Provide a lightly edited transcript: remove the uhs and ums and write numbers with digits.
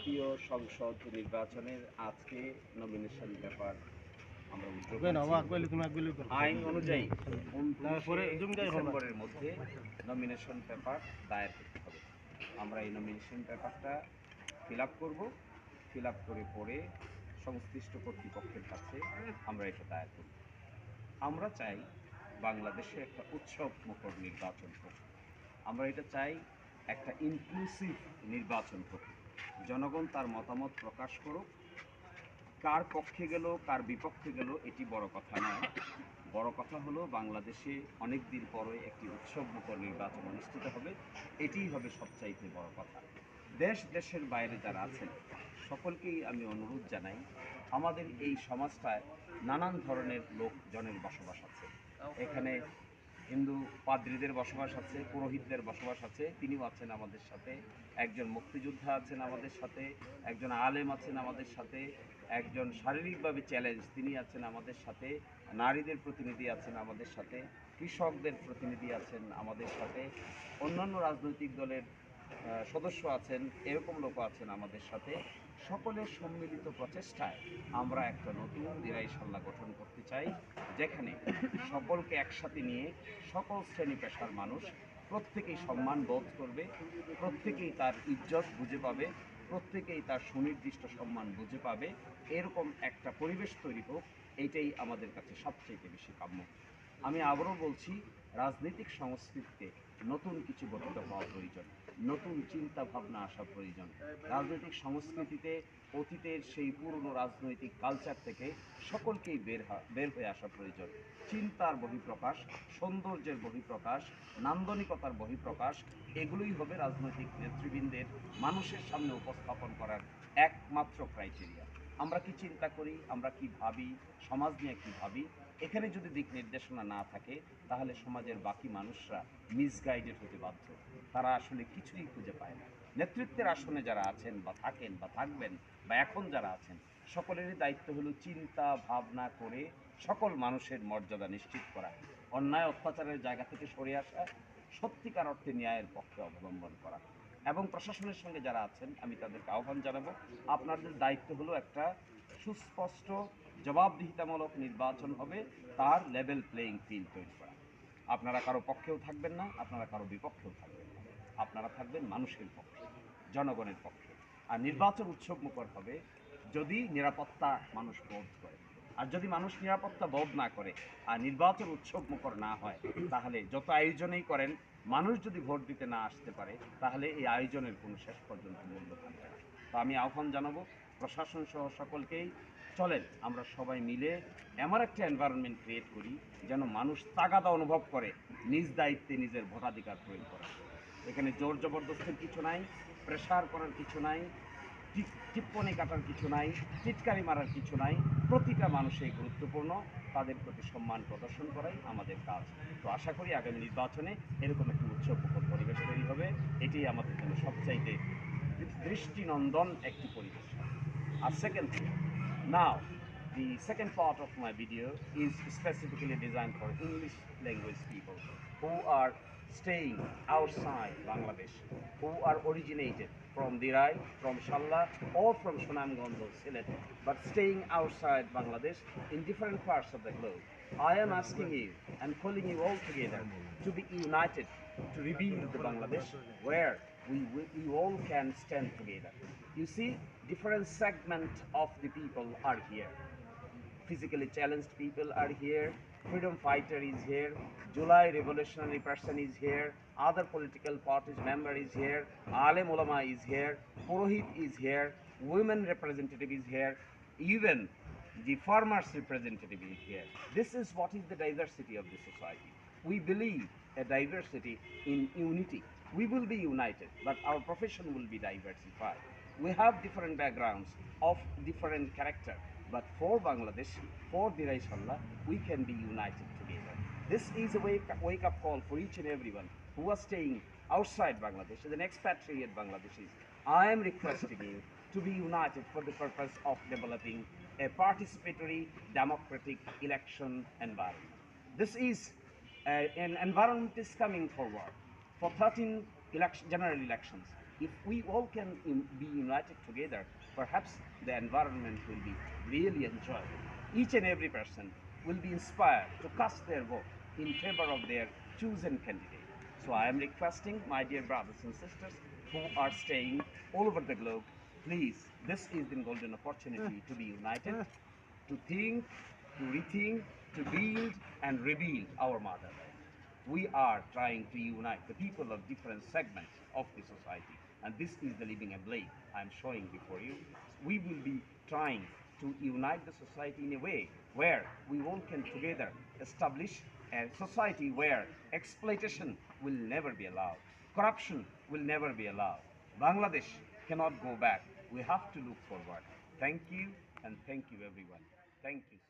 জাতীয় সংসদ নির্বাচনের আজকে নমিনেশন পেপার আমরা আইন অনুযায়ী 29 ডিসেম্বরের মধ্যে নমিনেশন পেপার দায়ের করতে হবে। আমরা এই নমিনেশন পেপারটা ফিল আপ করবো, ফিল আপ করে পরে সংশ্লিষ্ট কর্তৃপক্ষের কাছে আমরা এটা দায়ের করব। আমরা চাই বাংলাদেশে একটা উৎসব মুখর নির্বাচন হোক। আমরা এটা চাই একটা ইনক্লুসিভ নির্বাচন হোক। জনগণ তার মতামত প্রকাশ করুক। কার পক্ষে গেল কার বিপক্ষে গেল এটি বড় কথা নয়। বড় কথা হলো বাংলাদেশে অনেক দিন পরে একটি উৎসবমুখর নির্বাচন অনুষ্ঠিত হবে। এটিই হবে সবচাইতে বড় কথা। দেশ দেশের বাইরে যারা আছেন সকলকেই আমি অনুরোধ জানাই, আমাদের এই সমাজটায় নানান ধরনের লোকজনের বসবাস আছে। এখানে হিন্দু পাদ্রীদের বসবাস আছে, পুরোহিতদের বসবাস আছে, তিনিও আছেন আমাদের সাথে। একজন মুক্তিযোদ্ধা আছেন আমাদের সাথে, একজন আলেম আছেন আমাদের সাথে, একজন শারীরিকভাবে চ্যালেঞ্জ তিনি আছেন আমাদের সাথে, নারীদের প্রতিনিধি আছেন আমাদের সাথে, কৃষকদের প্রতিনিধি আছেন আমাদের সাথে, অন্যান্য রাজনৈতিক দলের সদস্য আছেন, এরকম লোক আছেন আমাদের সাথে। সকলের সম্মিলিত প্রচেষ্টায় আমরা একটা নতুন দিরাইশাল্লা গঠন করতে চাই, যেখানে সকলকে একসাথে নিয়ে সকল শ্রেণী পেশার মানুষ প্রত্যেকেই সম্মান বোধ করবে, প্রত্যেকেই তার ইজ্জত বুঝে পাবে, প্রত্যেকেই তার সুনির্দিষ্ট সম্মান বুঝে পাবে। এরকম একটা পরিবেশ তৈরি হোক, এইটাই আমাদের কাছে সবচেয়ে বেশি কাম্য। আমি আবারও বলছি, রাজনৈতিক সংস্কৃতিতে নতুন কিছু গঠিত হওয়া প্রয়োজন, নতুন চিন্তা ভাবনা আসা প্রয়োজন। রাজনৈতিক সংস্কৃতিতে অতীতের সেই পুরনো রাজনৈতিক কালচার থেকে সকলকেই বের হয়ে আসা প্রয়োজন। চিন্তার বহিঃপ্রকাশ, সৌন্দর্যের বহিঃপ্রকাশ, নান্দনিকতার বহিঃপ্রকাশ, এগুলোই হবে রাজনৈতিক নেতৃবৃন্দের মানুষের সামনে উপস্থাপন করার একমাত্র ক্রাইটেরিয়া। আমরা কি চিন্তা করি, আমরা কি ভাবি, সমাজ নিয়ে কি ভাবি, এখানে যদি দিক নির্দেশনা না থাকে তাহলে সমাজের বাকি মানুষরা মিসগাইডেড হতে বাধ্য। তারা আসলে কিছুই খুঁজে পায় না। নেতৃত্বের আসনে যারা আছেন বা থাকেন বা থাকবেন বা এখন যারা আছেন, সকলেরই দায়িত্ব হলো চিন্তা ভাবনা করে সকল মানুষের মর্যাদা নিশ্চিত করা, অন্যায় অত্যাচারের জায়গা থেকে সরে আসা, সত্যিকার অর্থে ন্যায়ের পক্ষে অবলম্বন করা। এবং প্রশাসনের সঙ্গে যারা আছেন আমি তাদেরকে আহ্বান জানাবো, আপনাদের দায়িত্ব হলো একটা সুস্পষ্ট জবাবদিহিতামূলক নির্বাচন হবে, তার লেভেল প্লেয়িং ফিল্ড তৈরি করা। আপনারা কারো পক্ষেও থাকবেন না, আপনারা কারো বিপক্ষেও থাকবেন না, আপনারা থাকবেন মানুষের পক্ষে, জনগণের পক্ষে। আর নির্বাচন উৎসবমুখর হবে যদি নিরাপত্তা মানুষ বোধ করে। আর যদি মানুষ নিরাপত্তা বোধ না করে আর নির্বাচন উৎসবমুখর না হয়, তাহলে যত আয়োজনই করেন, মানুষ যদি ভোট দিতে না আসতে পারে তাহলে এই আয়োজনের কোনো শেষ পর্যন্ত মূল্য থাকবে না। তো আমি আহ্বান জানাবো প্রশাসন সহ সকলকেই, চলেন আমরা সবাই মিলে এমন একটা এনভায়রনমেন্ট ক্রিয়েট করি যেন মানুষ তাগাদা অনুভব করে নিজ দায়িত্বে নিজের ভোটাধিকার প্রয়োগ করা। এখানে জোর জবরদস্তির কিছু নাই, প্রেশার করার কিছু নাই, টিপ্পনি কাটার কিছু নাই, টিটকারি মারার কিছু নাই। প্রতিটা মানুষই গুরুত্বপূর্ণ, তাদের প্রতি সম্মান প্রদর্শন করাই আমাদের কাজ। তো আশা করি আগামী নির্বাচনে এরকম একটি উৎসবমুখর পরিবেশ তৈরি হবে। এটাই আমাদের জন্য সবচাইতে দৃষ্টিনন্দন একটি পরিবেশ। আর second thing, now the second part of my video is specifically designed for English language people who are staying outside Bangladesh, who are originated from Dirai, from Shalla, or from Sunamganj or Sylhet, but staying outside Bangladesh in different parts of the globe. I am asking you and calling you all together to be united to rebuild the Bangladesh where we all can stand together. You see, different segments of the people are here. Physically challenged people are here, freedom fighter is here, July revolutionary person is here, other political parties member is here, alim ulama is here, purohit is here, women representative is here, even the farmers representative is here. This is what is the diversity of the society. We believe a diversity in unity. We will be united, but our profession will be diversified. We have different backgrounds of different character, but for Bangladesh, for Diraishallah, we can be united together. This is a wake-up call for each and everyone who are staying outside Bangladesh, as an expatriate Bangladeshis. I am requesting you to be united for the purpose of developing a participatory, democratic election environment. This is an environment is coming forward for 13 general elections. If we all can be united together, perhaps the environment will be really enjoyable. Each and every person will be inspired to cast their vote in favor of their chosen candidate. So I am requesting my dear brothers and sisters who are staying all over the globe, please, this is the golden opportunity to be united, to think, to rethink, to build and rebuild our motherland. We are trying to unite the people of different segments of the society, and this is the living emblem I'm showing before you. We will be trying to unite the society in a way where we all can together establish a society where exploitation will never be allowed, corruption will never be allowed. Bangladesh cannot go back. We have to look forward. Thank you, and thank you everyone. Thank you.